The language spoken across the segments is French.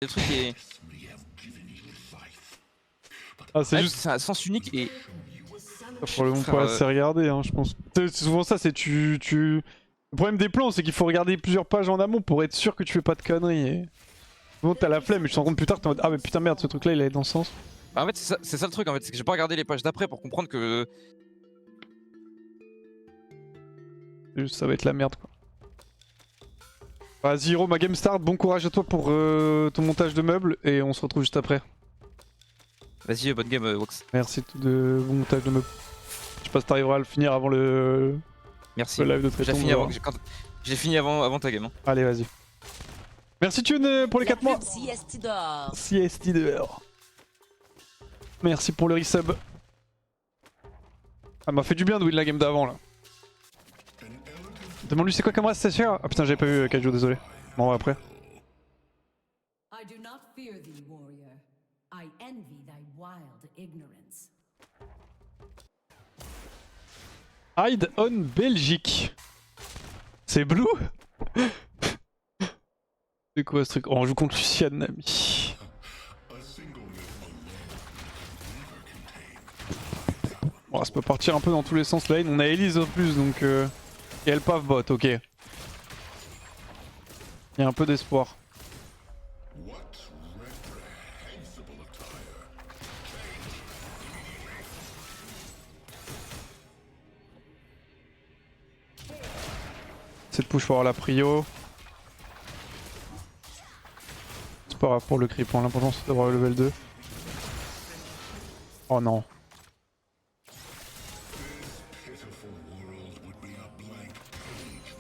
Le truc est. Ah, c'est Ouais, juste. c'est un sens unique et. Probablement Frère, pas assez regardé, hein, je pense. C'est souvent ça, c'est tu. Le problème des plans, c'est qu'il faut regarder plusieurs pages en amont pour être sûr que tu fais pas de conneries. Et... Bon, t'as la flemme, mais je te rends compte plus tard, t'es en mode ah, mais putain, merde, ce truc là il allait dans ce sens. bah, en fait, c'est ça le truc, en fait, c'est que j'ai pas regardé les pages d'après pour comprendre que. Juste, ça va être la merde quoi. Vas-y, Hiro, ma game start, bon courage à toi pour ton montage de meubles et on se retrouve juste après. Vas-y, bonne game, Wox. Merci de bon montage de meubles. Je sais pas si t'arriveras à le finir avant le Merci. live de J'ai Tréton. fini avant que j'ai fini avant ta game. Hein. Allez, vas-y. Merci Thune pour les 4 mois. CST dehors. CST dehors. Merci pour le resub. Ah, m'a fait du bien de win la game d'avant là. Demande-lui c'est quoi comme race, c'est sûr. Ah putain, j'avais pas vu Kaiju, désolé. Bon, on va après. I do not fear thee, warrior. I envy thy wild ignorance. Hide on Belgique. C'est Blue. C'est quoi ce truc? Oh, on joue contre Lucian Nami. Bon, ça peut partir un peu dans tous les sens lane. On a Elise en plus donc. Et elle pave bot, ok. Il y a un peu d'espoir. Cette push pour avoir la prio. C'est pas grave pour le creep, hein. L'important c'est d'avoir le level 2. Oh non.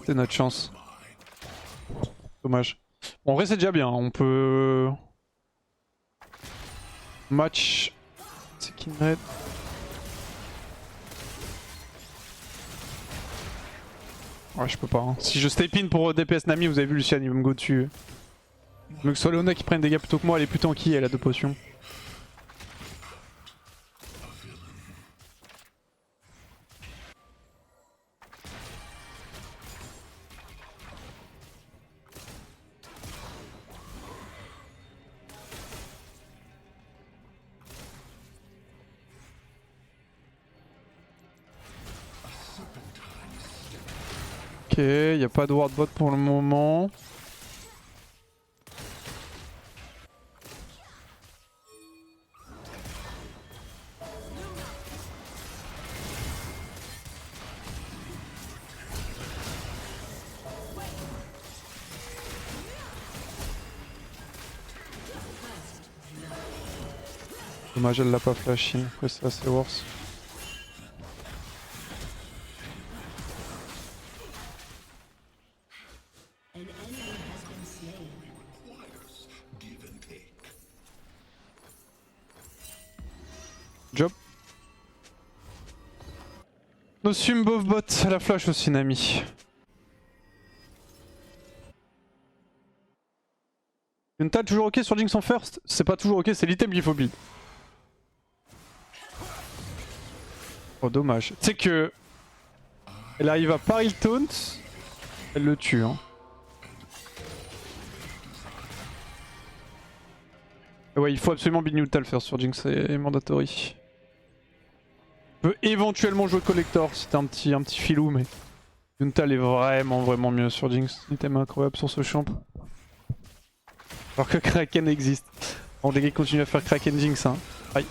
C'est notre chance. Dommage. Bon, en vrai c'est déjà bien, on peut... Match... C'est Kindred. Ouais, je peux pas. Hein. Si je step in pour DPS Nami, vous avez vu Lucian, il va me go dessus. Donc soit Léona qui prenne des dégâts plutôt que moi, elle est plus tanky, elle a 2 potions. Ok, y a pas de ward bot pour le moment. Dommage, elle l'a pas flash in, après c'est assez worse. An enemy has been slain. Job. Nos Sumbov bot, la flash aussi Nami. Une tâche toujours ok sur Jinx en first? C'est pas toujours ok, c'est l'item qu'il faut build. Oh dommage. Tu sais que... Elle arrive à parer le taunt, elle le tue hein. Ouais, il faut absolument build Newtal first sur Jinx, c'est mandatory. On peut éventuellement jouer collector si t'es un petit filou, mais Newtal est vraiment mieux sur Jinx. Item incroyable sur ce champ. Alors que Kraken existe. Bon, les gars continuent à faire Kraken Jinx hein. Aïe.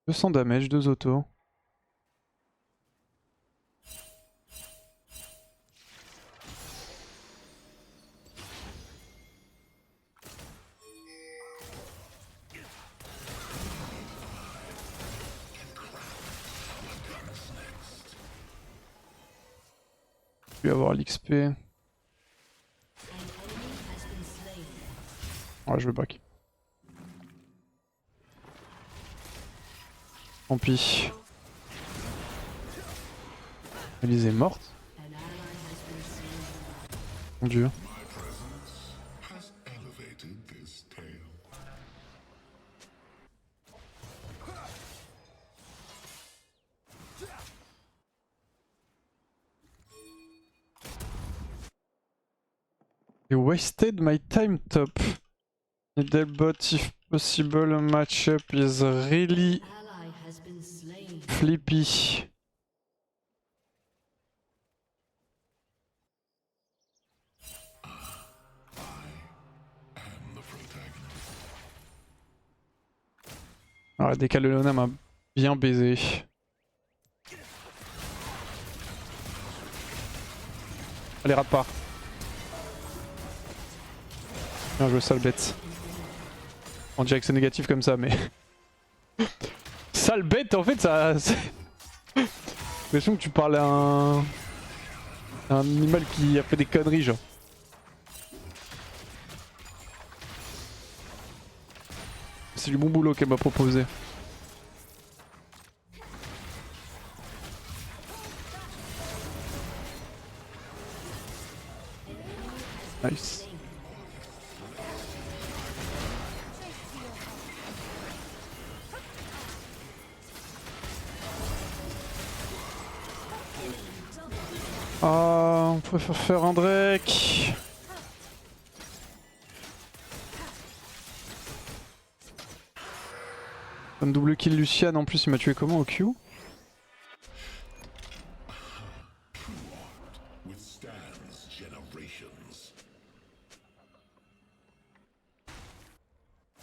« 200 damage, 2 autos. Je vais avoir l'XP. Ouais, je vais back. Tant pis. Elise est morte. Mon dieu. You wasted my time top. Middlebot if possible matchup is really Ally has been slain. flippy. Alors la décale de Leona m'a bien baisé. Allez, rate pas. Bien joué, sale bête. On dirait que c'est négatif comme ça, mais... Sale bête, en fait, ça... J'ai l'impression que tu parles à un animal qui a fait des conneries, genre. C'est du bon boulot qu'elle m'a proposé. Nice. Ah, on préfère faire un Drake. Un double kill Lucian, en plus il m'a tué comment au Q?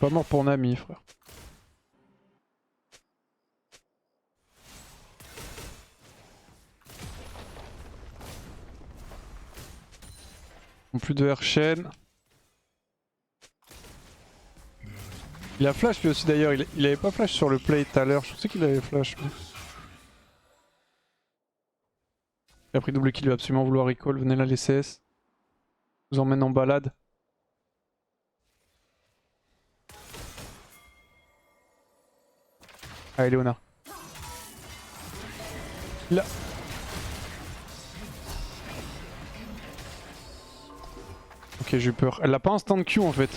Pas mort pour Nami, frère. Plus de Herchen. Il a flash lui aussi d'ailleurs, il avait pas flash sur le play tout à l'heure, je pensais qu'il avait flash. Mais... Il a pris double kill, il va absolument vouloir recall, venez là les CS. Je vous emmène en balade. Allez Léona. Là. Ok, j'ai eu peur. Elle a pas un stand Q en fait.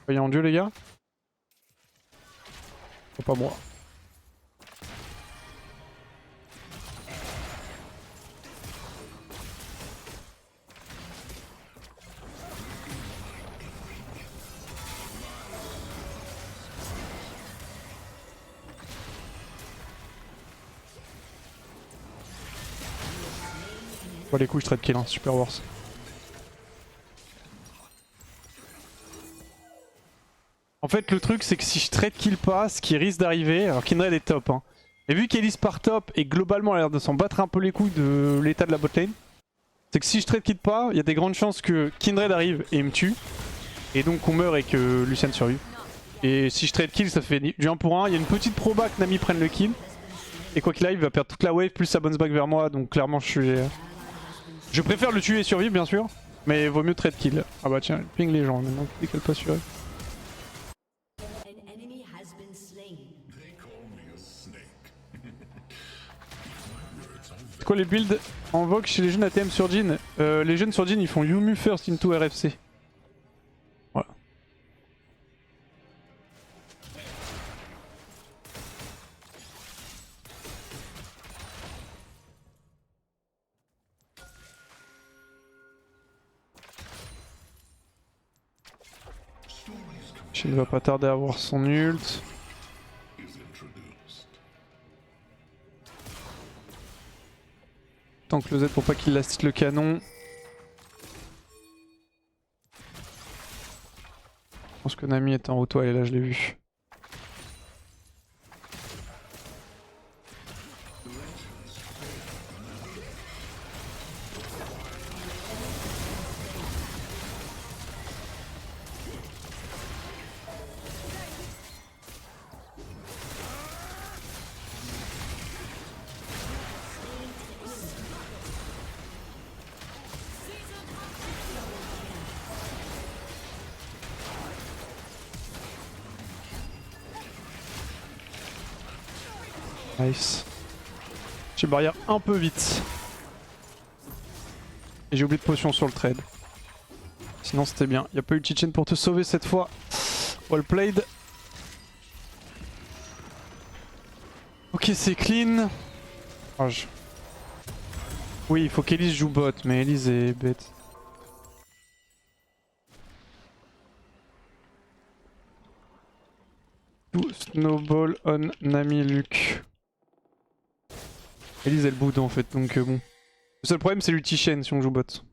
Voyez en dieu les gars. Oh, pas moi. Bon les coups je trade kill hein, super worse. En fait le truc c'est que si je trade kill pas, ce qui risque d'arriver, alors Kindred est top hein. Et vu qu'Elise part top et globalement elle a l'air de s'en battre un peu les couilles de l'état de la botlane, c'est que si je trade kill pas, il y a des grandes chances que Kindred arrive et me tue. Et donc on meurt et que Lucian survive. Et si je trade kill ça fait du 1 pour 1, il y a une petite proba que Nami prenne le kill. Et quoi qu'il arrive, il va perdre toute la wave plus ça bounce back vers moi, donc clairement je suis... Je préfère le tuer et survivre bien sûr, mais vaut mieux trade kill. Ah bah tiens, ping les gens maintenant, dès qu'elle pas sur. C'est quoi les builds en vogue chez les jeunes ATM sur Jhin? Les jeunes sur Jhin ils font Yumu first into RFC. Voilà. Il va pas tarder à avoir son ult. Tant que le Z pour pas qu'il last le canon. Je pense que Nami est en auto, elle est là, je l'ai vu. Nice. J'ai barrière un peu vite. Et j'ai oublié de potion sur le trade. Sinon c'était bien. Y'a pas eu Chichen pour te sauver cette fois. Well played. Ok c'est clean. Oh, Oui, il faut qu'Elise joue bot, mais Elise est bête. Tout snowball on Nami Luke. Elise elle boude en fait, donc bon. Le seul problème c'est l'ulti chain si on joue bot.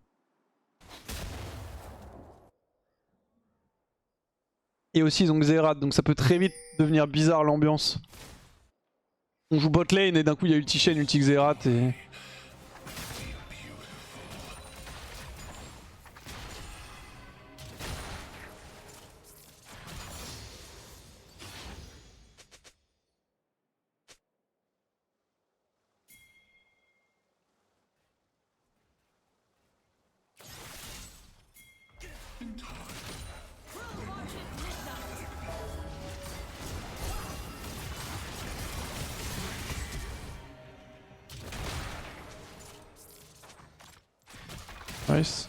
Et aussi ils ont Xerath, donc ça peut très vite devenir bizarre l'ambiance. On joue bot lane et d'un coup il y a ulti chain, ulti Xerath et... Nice.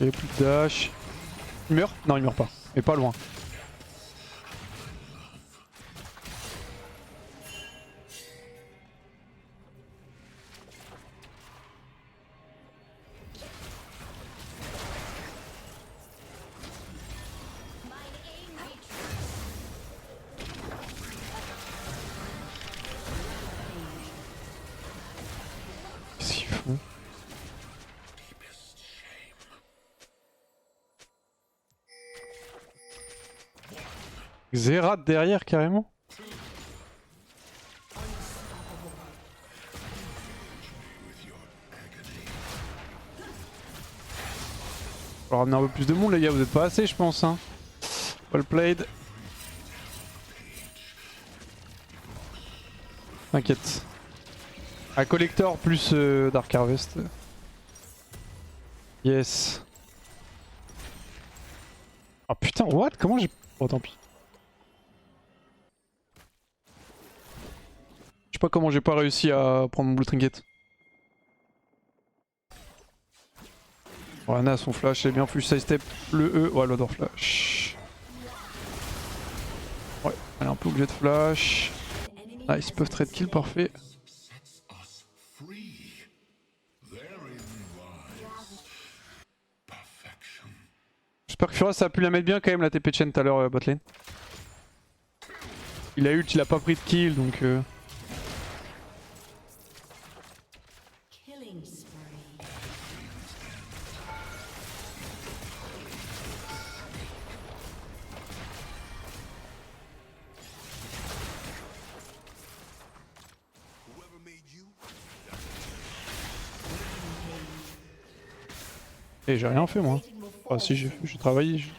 Il y a plus de dash. Il meurt? Non, il meurt pas. Mais pas loin. Qu'est-ce qu'ils font? Xerath derrière carrément? On va ramener un peu plus de monde les gars, vous êtes pas assez je pense hein. Well played. T'inquiète. Un collector plus Dark Harvest. Yes. Oh putain, what? Comment j'ai... Oh tant pis. Je sais pas comment j'ai pas réussi à prendre mon blue trinket. Ana son flash est bien plus side step le E. Ouais, l'odor flash. Ouais, elle est un peu obligée de flash. Nice, ils peuvent trade kill, parfait. J'espère que Fura ça a pu la mettre bien quand même la TP chain tout à l'heure botlane. Il a ult, il a pas pris de kill donc Killing spree. Et j'ai rien fait moi. Ah si j'ai travaillé. J'ai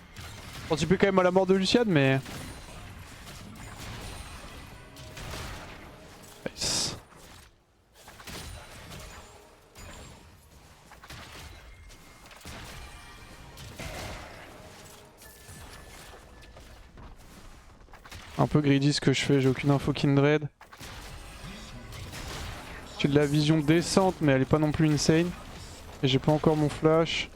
participé quand même à la mort de Lucian mais... Nice. Un peu greedy ce que je fais, j'ai aucune info Kindred. J'ai de la vision décente mais elle est pas non plus insane. Et j'ai pas encore mon flash.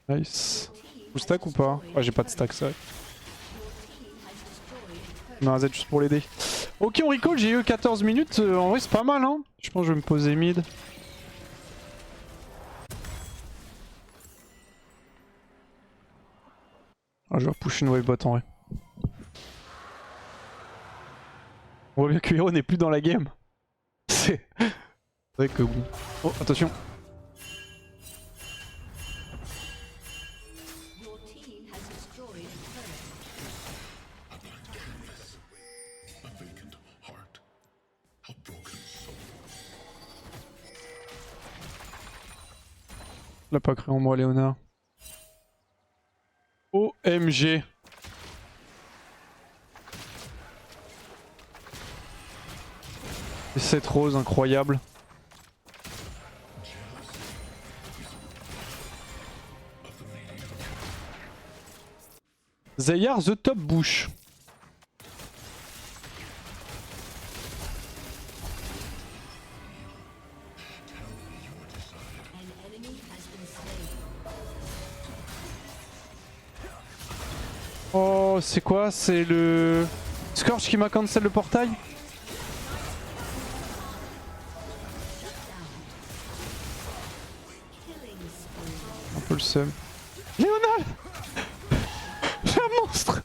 Nice. Vous stack ou pas? Ouais j'ai pas de stack ça. Non un Z juste pour l'aider. Ok on recall, j'ai eu 14 minutes, en vrai c'est pas mal hein. Je pense que je vais me poser mid. Ah, je vais push une wave bot en vrai. On voit bien que Hero n'est plus dans la game. C'est vrai que bon. Oh attention. Your team has destroyed a Il a pas cru en moi Léonard. OMG. Et cette rose incroyable. Zayar the top bush. Oh, c'est quoi? C'est le Scourge qui m'a cancel le portail? Un peu le seum. Léonal. J'ai un monstre.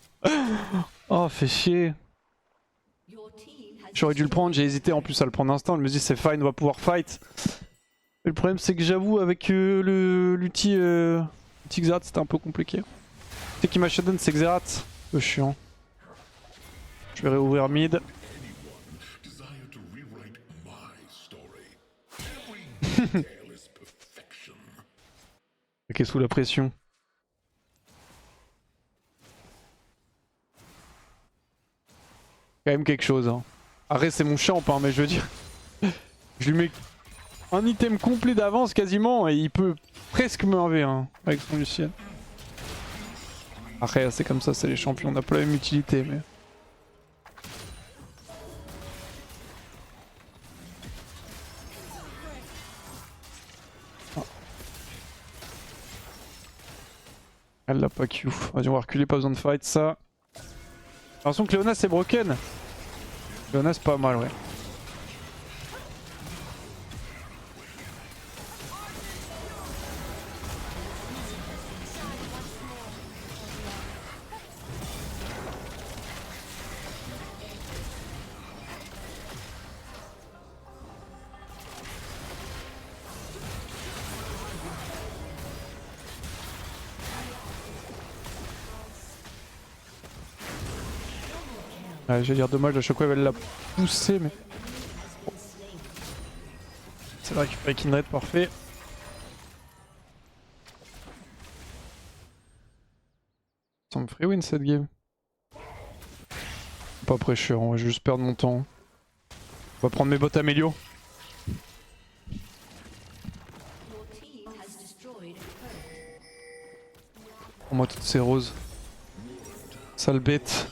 Oh, fait chier. J'aurais dû le prendre, j'ai hésité en plus à le prendre instant. Je me dis c'est fine, on va pouvoir fight. Mais le problème c'est que j'avoue avec l'outil Xerath c'était un peu compliqué. C'est qui m'a shutdown c'est Xerath. Un peu chiant. Je vais réouvrir mid. Ok, sous la pression. Quand même quelque chose. Hein. Arrête, c'est mon champ, hein, mais je veux dire. Je lui mets un item complet d'avance quasiment et il peut presque me 1v1 avec son Lucian. Après, c'est comme ça, c'est les champions, on n'a pas la même utilité, mais. Elle l'a pas Q. Vas-y, on va reculer, pas besoin de fight ça. J'ai l'impression que Léona c'est broken. Léona c'est pas mal, ouais. Ouais, je vais dire dommage, à chaque fois elle l'a poussé, mais. Bon. C'est vrai qu'il récupérer Kindred, parfait. Ça me ferait win cette game. Pas pressure, on va juste perdre mon temps. On va prendre mes bottes Amélio. Prends-moi toutes ces roses. Sale bête.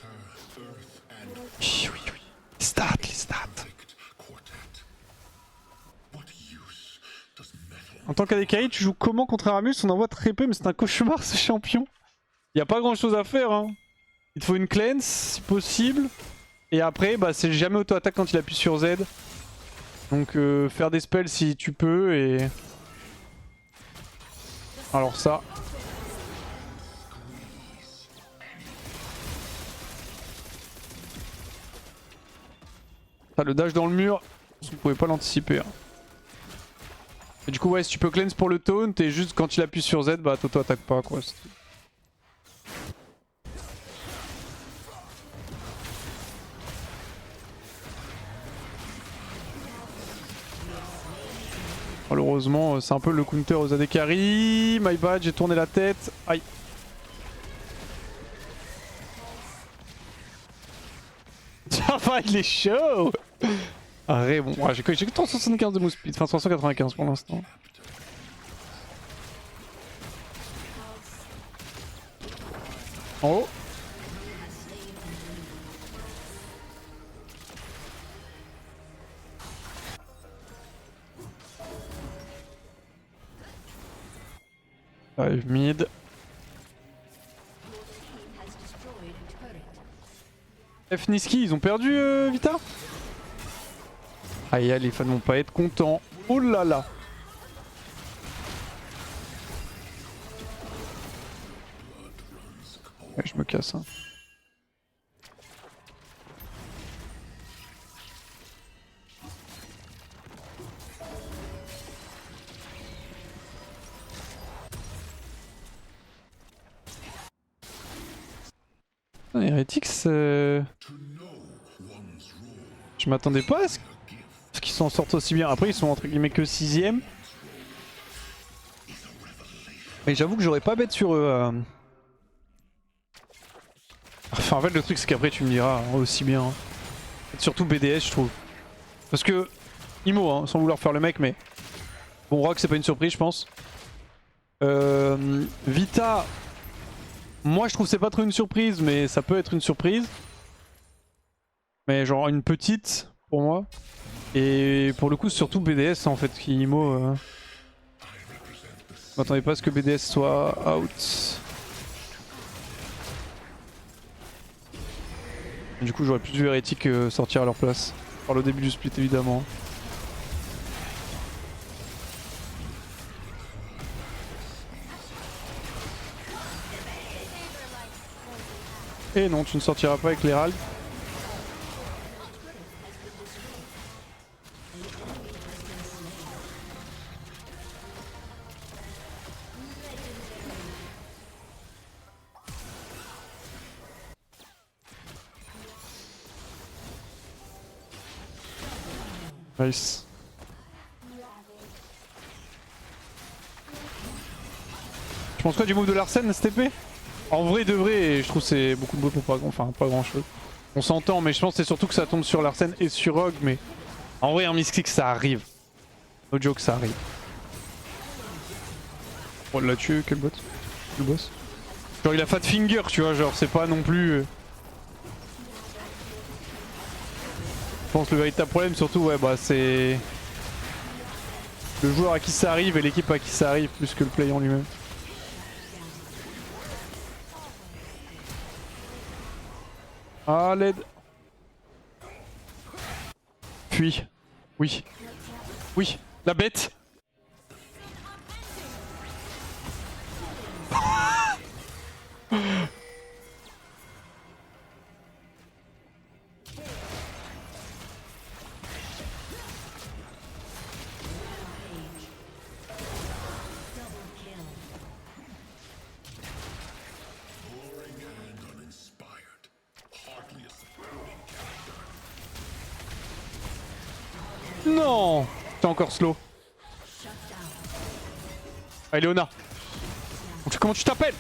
Oui, oui, oui. Les stats, les stats. En tant qu'ADKI, tu joues comment contre Aramus? On en voit très peu, mais c'est un cauchemar ce champion. Y a pas grand chose à faire. Hein. Il te faut une cleanse si possible. Et après, bah, c'est jamais auto-attaque quand il appuie sur Z. Donc faire des spells si tu peux et... Alors ça... Le dash dans le mur, vous pouvez pas l'anticiper. Hein. Et du coup ouais, si tu peux cleanse pour le taunt et juste quand il appuie sur Z, bah Toto attaque pas quoi. Malheureusement c'est un peu le counter aux AD carry. My bad, j'ai tourné la tête. Aïe. Ça va, il est chaud. Arrête, bon, ouais, j'ai que 375 de move speed, enfin 395 pour l'instant. En haut. Arrive mid. F Niski, ils ont perdu Vita. Aïe, les fans vont pas être contents. Oh là là. Ouais, je me casse. Hein. Heretics, je m'attendais pas à ce qu'ils s'en sortent aussi bien. Après, ils sont entre guillemets que 6ème. Mais j'avoue que j'aurais pas bête sur eux. Enfin, en fait, le truc, c'est qu'après, tu me diras aussi bien. Hein. Surtout BDS, je trouve. Parce que, Imo, hein, sans vouloir faire le mec, mais. Bon, Rock, c'est pas une surprise, je pense. Vita. Moi je trouve que c'est pas trop une surprise, mais ça peut être une surprise. Mais genre une petite pour moi. Et pour le coup surtout BDS en fait qui Imo. Je m'attendais pas à ce que BDS soit out. Du coup j'aurais plus vu Hérétique sortir à leur place. Par le début du split évidemment. Et non, tu ne sortiras pas avec l'Hérald. Nice. Tu penses quoi du move de Larsen, STP? En vrai de vrai, je trouve c'est beaucoup de bruit pour pas grand chose. On s'entend, mais je pense que c'est surtout que ça tombe sur Larsen et sur Rogue, mais en vrai un misclick ça arrive. No joke, ça arrive. Oh, l'a tué, quel bot? Quel boss? Genre il a fat finger, tu vois, genre c'est pas non plus... Je pense que le véritable problème surtout, ouais, bah c'est... le joueur à qui ça arrive et l'équipe à qui ça arrive plus que le play en lui-même. Ah, l'aide. Puis. Oui. Oui. La bête. Non. T'es encore slow. Allez Léona. Comment tu t'appelles?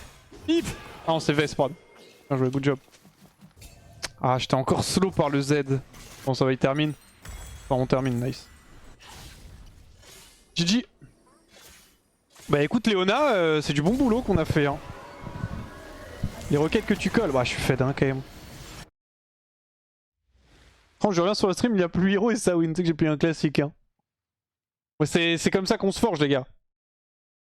Yves. Ah non c'est Vest, pardon. Bien joué, good job. Ah j'étais encore slow par le Z. Bon ça va, il termine. Enfin on termine, nice. GG. Bah écoute Léona, c'est du bon boulot qu'on a fait hein. Les requêtes que tu colles, bah je suis fed hein quand même. Quand je reviens sur le stream, il y a plus Hero et ça win, tu sais que j'ai pris un classique hein. Ouais, c'est comme ça qu'on se forge les gars.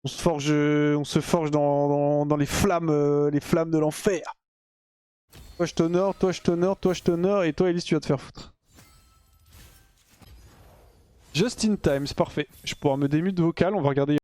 On se forge dans les flammes de l'enfer. Toi je t'honore, toi je t'honore, toi je t'honore et toi Elise tu vas te faire foutre. Just in time, c'est parfait. Je vais pouvoir me démute vocal, on va regarder.